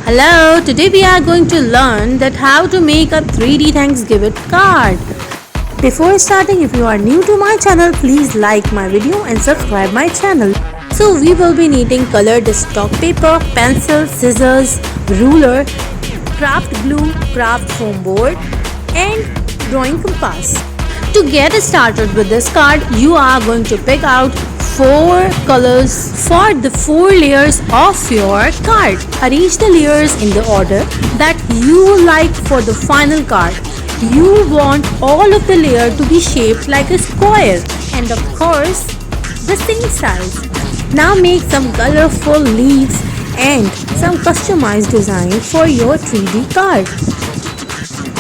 Hello, today we are going to learn that how to make a 3D Thanksgiving card. Before starting, if you are new to my channel, please like my video and subscribe my channel. So we will be needing colored stock paper, pencil, scissors, ruler, craft glue, craft foam board and drawing compass. To get started with this card, you are going to pick out 4 colors for the 4 layers of your card. Arrange the layers in the order that you like for the final card. You want all of the layer to be shaped like a square and of course the same size. Now make some colorful leaves and some customized design for your 3D card.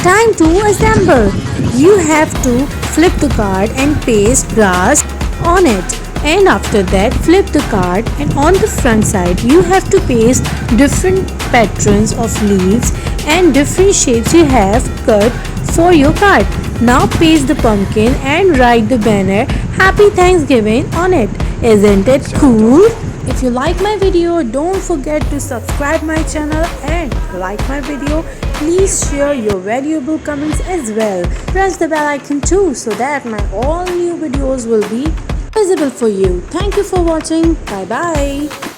Time to assemble. You have to flip the card and paste grass on it. And after that, flip the card and on the front side you have to paste different patterns of leaves and different shapes you have cut for your card. Now paste the pumpkin and write the banner Happy Thanksgiving on it. Isn't it cool? If you like my video, don't forget to subscribe my channel and like my video. Please share your valuable comments as well. Press the bell icon too so that my all new videos will be visible for you. Thank you for watching. Bye bye.